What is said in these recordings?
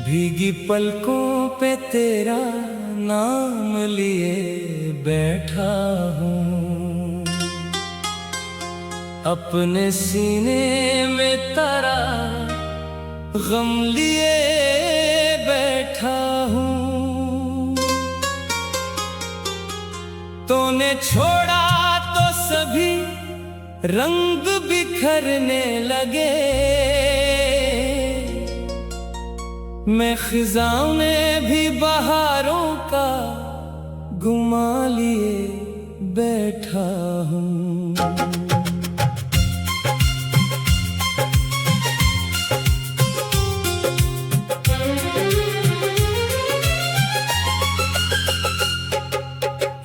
भीगी पलकों पे तेरा नाम लिए बैठा हूँ, अपने सीने में तारा गम लिए बैठा हूँ। तूने छोड़ा तो सभी रंग बिखरने लगे, मैं खिज़ां में भी बहारों का गुमा लिए बैठा हूँ।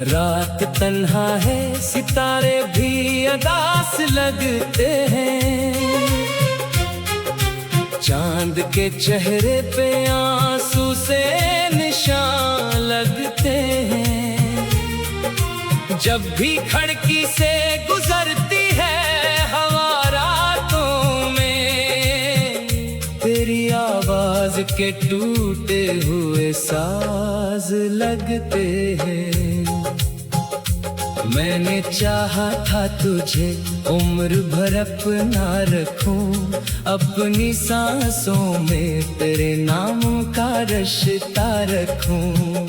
रात तन्हा है, सितारे भी अदास लगते हैं, चांद के चेहरे पे आंसू से निशान लगते हैं। जब भी खिड़की से गुजरती है हवा रातों में, तेरी आवाज के टूटे हुए साज लगते हैं। मैंने चाहा था तुझे उम्र भर अपना रखूं, अपनी सांसों में तेरे नाम का रिश्ता रखूं।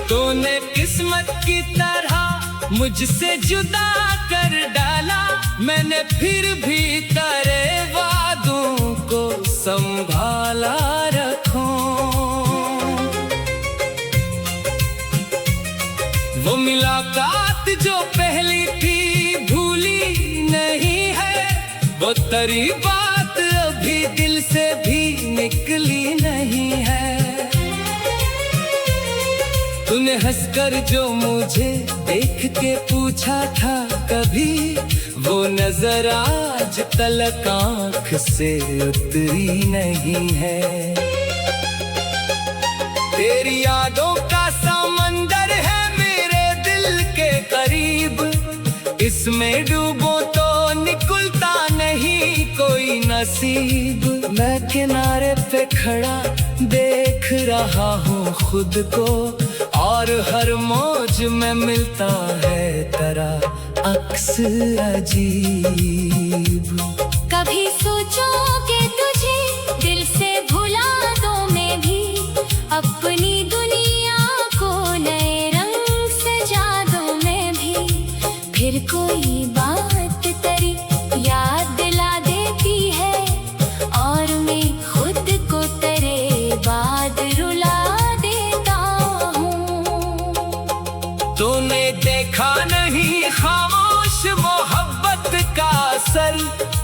तूने किस्मत की तरह मुझसे जुदा कर डाला, मैंने फिर भी तेरे वादों को संभाला रखूं। वो मुलाकात जो पहली थी भूली नहीं है, वो तेरी बात अभी दिल से भी निकली नहीं है। तूने हंसकर जो मुझे देख के पूछा था कभी, वो नजर आज तलक आँख से उतरी नहीं है। तेरी यादों का समंदर है करीब, इसमें डूबो तो निकलता नहीं कोई नसीब। मैं किनारे पे खड़ा देख रहा हूँ खुद को, और हर मौज में मिलता है तेरा अक्स अजीब। कभी सोचोगे तुझे दिल से भुला दूं मैं भी, अपनी दुनिया को नए रंग सजा दूं मैं भी। फिर कोई बात तेरी याद दिला देती है, और मैं खुद को तेरे बाद रुला देता हूँ। तूने देखा नहीं खामोश मोहब्बत का असर,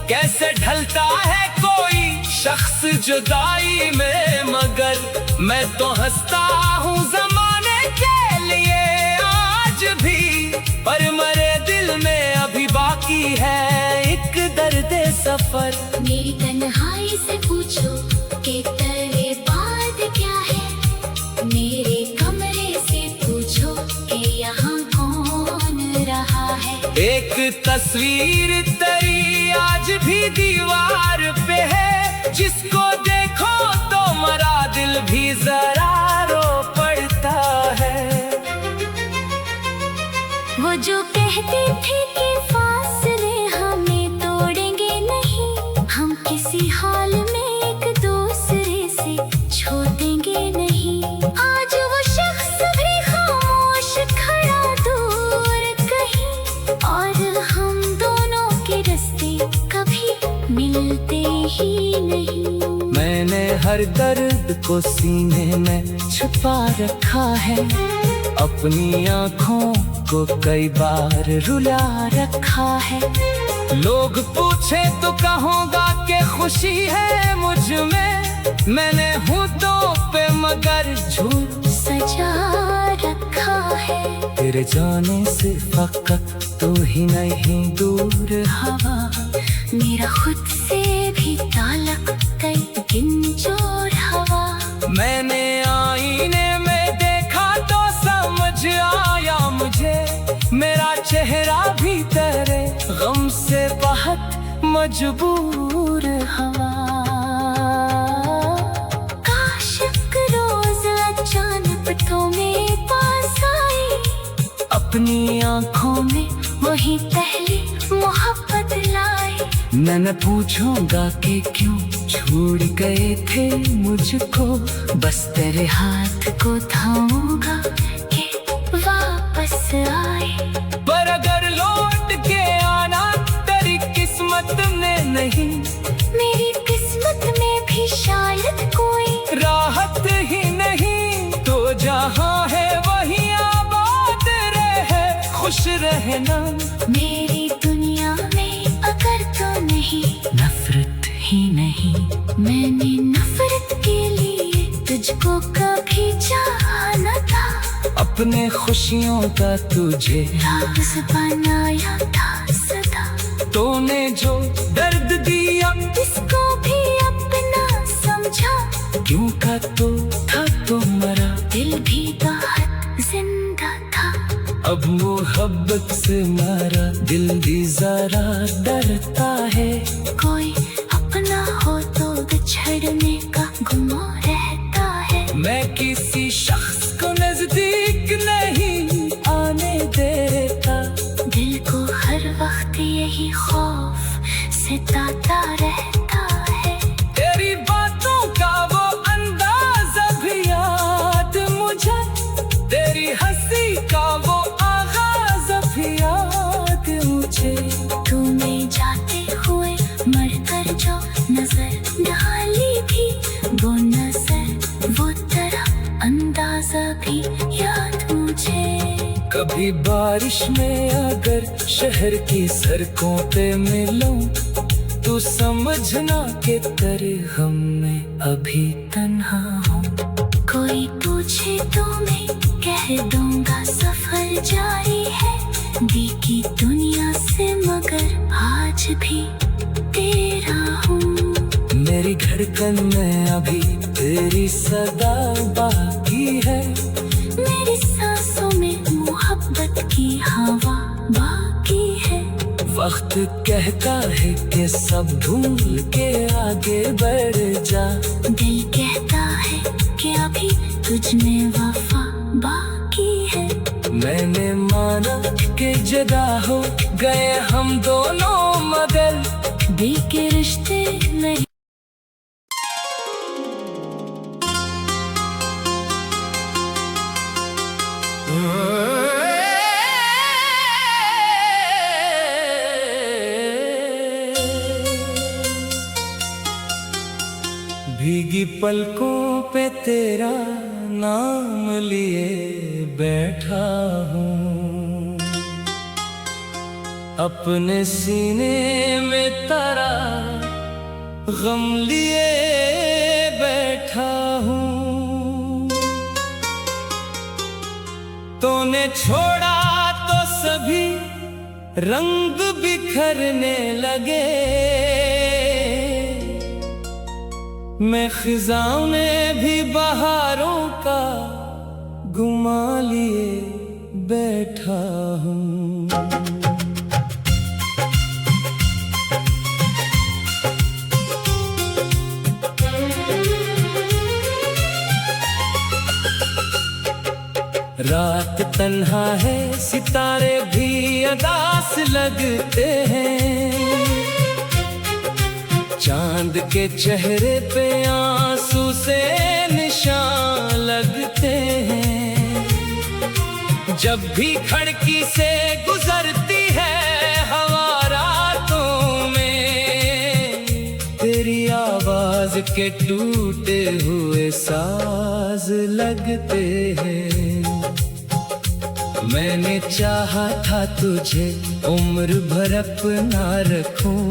कैसे ढलता है कोई शख्स जुदाई में, मगर मैं तो हंसता हूँ ज़माने के लिए आज भी, पर मरे दिल में अभी बाकी है एक दर्द सफर। मेरी तन्हाई से पूछो कि तेरे बाद क्या है, मेरे कमरे से पूछो कि यहाँ कौन रहा है। एक तस्वीर तेरी आज भी दीवार पे है, जिसको देखो तो मरा दिल भी जरा रो पड़ता है। वो जो कहते थे कि फासले हमें तोड़ेंगे नहीं, हम किसी हाल में एक दूसरे से छोड़ेंगे नहीं। आज वो शख्स भी खामोश खड़ा दूर कहीं, और हम दोनों के रास्ते कभी मिलते ही नहीं। मैंने हर दर्द को सीने में छुपा रखा है, अपनी आँखों को कई बार रुला रखा है। लोग पूछे तो कहूँगा कि खुशी है मुझ में, मैंने होठों पे मगर झूठ सजा रखा है। तेरे जाने से फकत तू ही नहीं दूर हवा, मेरा खुद से भी ताल्लुक कई दिन जोड़ हवा। मैंने आईने में देखा तो समझ आया मुझे, मेरा चेहरा भी तेरे गम से बहुत मजबूर हवा। मैं न पूछूंगा कि क्यों छोड़ गए थे मुझको, बस तेरे हाथ को थामूंगा कि वापस आए। पर अगर लौट के आना तेरी किस्मत में नहीं, मेरी किस्मत में भी शायद कोई राहत ही नहीं, तो जहाँ है वहीं आबाद रहे, खुश रहना। मेरी दुनिया में अगर तो नहीं, नफरत ही नहीं, मैंने नफरत के लिए तुझको कभी चाहा न था, अपने खुशियों का तुझे राज बनाया था सदा। तूने जो दर्द दिया इसको भी अपना समझा, क्यों का तो था तो मरा, दिल भी बहुत जिंदा था। अब मोहब्बत से मारा दिल भी जरा डरता है, कोई अपना हो तो बिछड़ने का गुमा रहता है। मैं किसी शख्स को नजदीक नहीं आने देता, दिल को हर वक्त यही खौफ सताता रहता है। तेरी बातों का वो अंदाज भी याद मुझे, तेरी हंसी का वो आगाज भी याद मुझे। तूने जाते हुए मरकर जो नजर डाली थी, वो नजर वो तेरा अंदाजा भी याद मुझे। कभी बारिश में अगर शहर की सड़कों पे मिलूं, तू समझना के तेरे हम में अभी तन्हा हूँ। कोई पूछे तो मैं कह दूंगा सफर जारी है, देखी दुनिया से मगर आज भी तेरा हूँ। मेरी धड़कन में अभी तेरी सदा बाकी है, मेरी सांसों में मोहब्बत की हवा बाकी है। वक्त कहता है कि सब भूल के आगे बढ़ जा, दिल कहता है कि अभी तुझ में वफा बाकी है। मैंने माना कि जुदा हो गए हम दोनों मगर दिल के रिश्ते नहीं। भीगी पलकों पे तेरा नाम लिए बैठा हूँ, अपने सीने में तारा गम लिए बैठा हूँ। तूने छोड़ा तो सभी रंग बिखरने लगे, मैं खिजाओं में भी बहारों का गुमा लिए बैठा हूँ। रात तन्हा है सितारे भी अदास लगते हैं, चांद के चेहरे पे आंसू से निशान लगते हैं। जब भी खिड़की से गुजरती है हवा रातों में, तेरी आवाज के टूटे हुए साज लगते हैं। मैंने चाहा था तुझे उम्र भर अपना रखूं,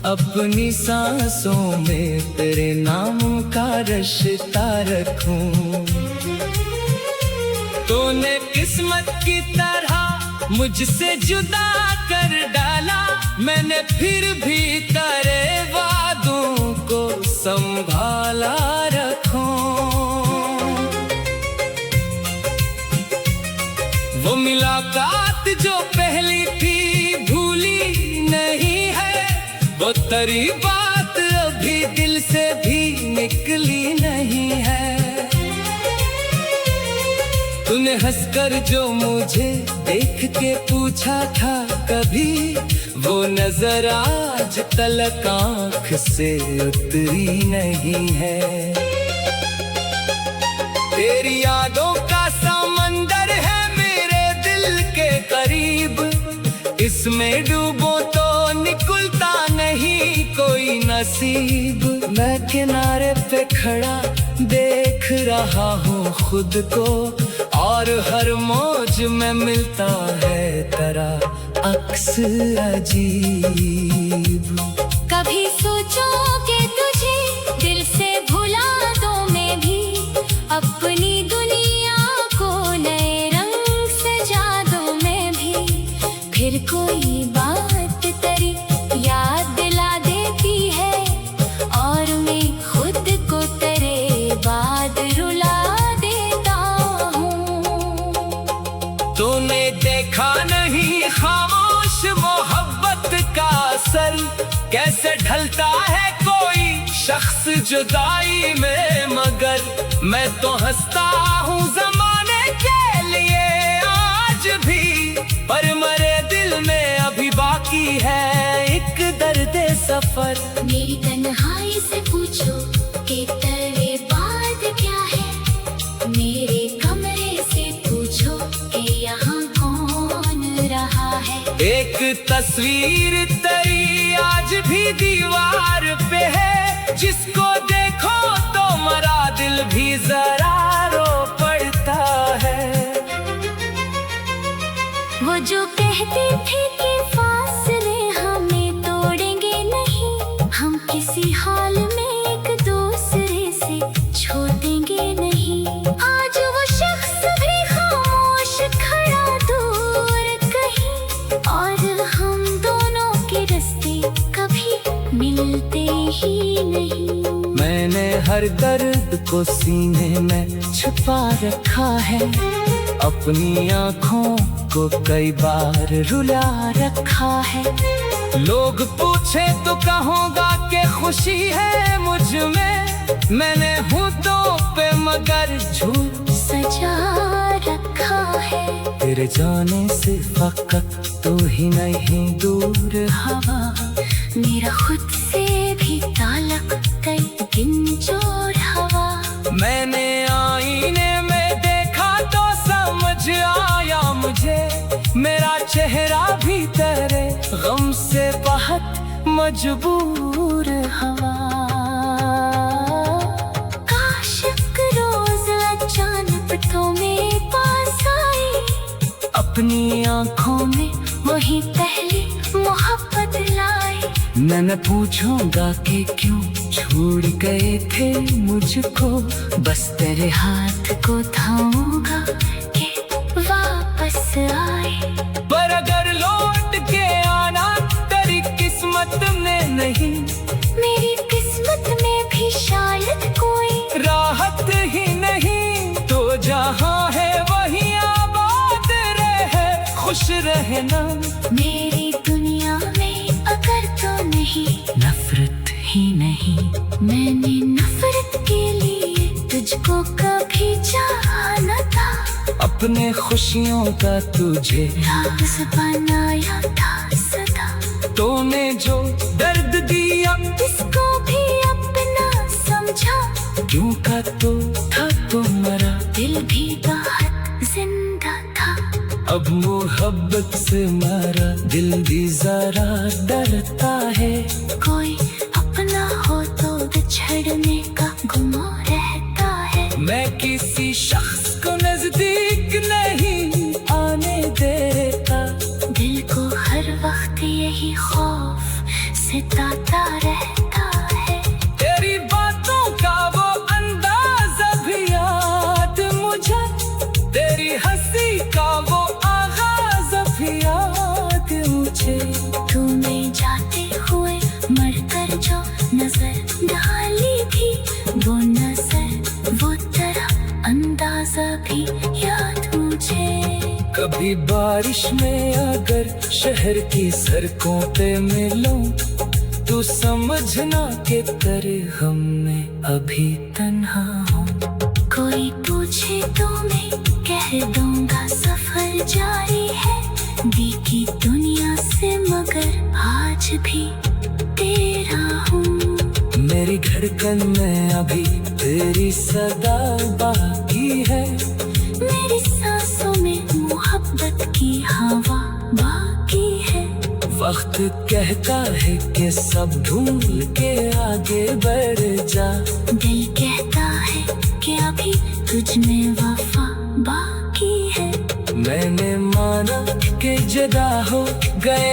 अपनी सांसों में तेरे नाम का रिश्ता रखूं। तूने किस्मत की तरह मुझसे जुदा कर डाला, मैंने फिर भी तेरे वादों को संभाला रखूं। वो मुलाकात जो पहली थी भूली नहीं है, वो तेरी बात अभी दिल से भी निकली नहीं है। तूने हंसकर जो मुझे देख के पूछा था कभी, वो नजर आज तलक आँख से उतरी नहीं है। तेरी यादों का समंदर है मेरे दिल के करीब, इसमें डूबो तो निकलता नहीं कोई नसीब। मैं किनारे पे खड़ा देख रहा हूँ खुद को, और हर मौज में मिलता है तेरा अक्स अजीब। कभी सोचोगे तुझे दिल से भुला दूं मैं भी, अपनी दुनिया को नए रंग सजा दूं मैं भी। फिर कोई बात तेरी याद दिला देती है, और मैं खुद को तेरे बाद रुला देता हूँ। तूने देखा नहीं खामोश मोहब्बत का असर, कैसे ढलता है कोई शख्स जुदाई में, मगर मैं तो हंसता हूँ जमाने के लिए आज भी, पर मरे दिल में अभी बाकी है एक दर्द सफर। मेरी तन्हाई से पूछो कि तेरे बाद क्या है, मेरे कमरे से पूछो कि यहाँ कौन रहा है। एक तस्वीर तेरी आज भी दीवार पे है, जिसको देखो तो मरा दिल भी जरा रो पड़ता है। वो जो कहती थी कि फासले हमें तोड़ेंगे नहीं, हम किसी हाल में एक दूसरे से छोड़ेंगे नहीं। आज वो शख्स भी खामोश खड़ा दूर कहीं, और हम दोनों के रास्ते कभी मिलते ही नहीं। मैंने हर दर्द को सीने में छुपा रखा है, अपनी आँखों को कई बार रुला रखा है। लोग पूछे तो कहूँगा कि खुशी है मुझ में, मैंने होठों पे मगर झूठ सजा रखा है। तेरे जाने से फकत तू ही नहीं दूर हवा मेरा खुद से भी ताल्लुक कई दिन जोर हवा। मैंने आईने में देखा तो समझ आया मुझे, मेरा चेहरा भी तेरे गम से बहुत मजबूर हवा। काश एक रोज अचानक तो मेरे पास आई, अपनी आँखों में वही पहली मोहब्बत लाई। मैं न पूछूंगा कि क्यों छोड़ गए थे मुझको, बस तेरे हाथ को थामूंगा कि वापस आए। पर अगर लौट के आना तेरी किस्मत में नहीं, मेरी किस्मत में भी शायद कोई राहत ही नहीं, तो जहाँ है वहीं आबाद रहे, खुश रहना। मेरी दुनिया में अगर तो नहीं, नफरत ही नहीं। मैंने नफरत के लिए तुझको कभी चाहा न था, अपने खुशियों का तुझे राज बनाया था सदा। तूने जो दर्द दिया इसको भी अपना समझा, क्यों का तो था तुम्हारा दिल भी बहुत जिंदा था। अब मोहब्बत से मारा दिल भी जरा डरता है। कोई अपना हो तो बिछड़ने का गुमा रहता है। मैं किसी शख्स को नजदीक नहीं आने देता, दिल को हर वक्त यही खौफ सताता रहता है। तेरी बातों का वो अंदाज़ भी याद मुझे, तेरी हंसी का वो आगाज़ भी याद मुझे। तूने जाते हुए मरकर जो नजर डाली थी, वो नजर वो तेरा अंदाजा भी याद मुझे। कभी बारिश में अगर शहर की सड़कों पे मिलूं, तू समझना के तेरे हम में अभी तन्हा हूँ। कोई पूछे तो मैं कह दूंगा सफर जारी है, बीती दुनिया से से मगर आज भी तेरा हूँ। मेरी धड़कन में अभी तेरी सदा बाकी है, मेरी सांसों में मोहब्बत की हवा बाकी है। वक्त कहता है कि सब भूल के आगे बढ़ जा, दिल कहता है कि अभी तुझ में वफा बाकी है। मैंने माना कि जुदा हो गए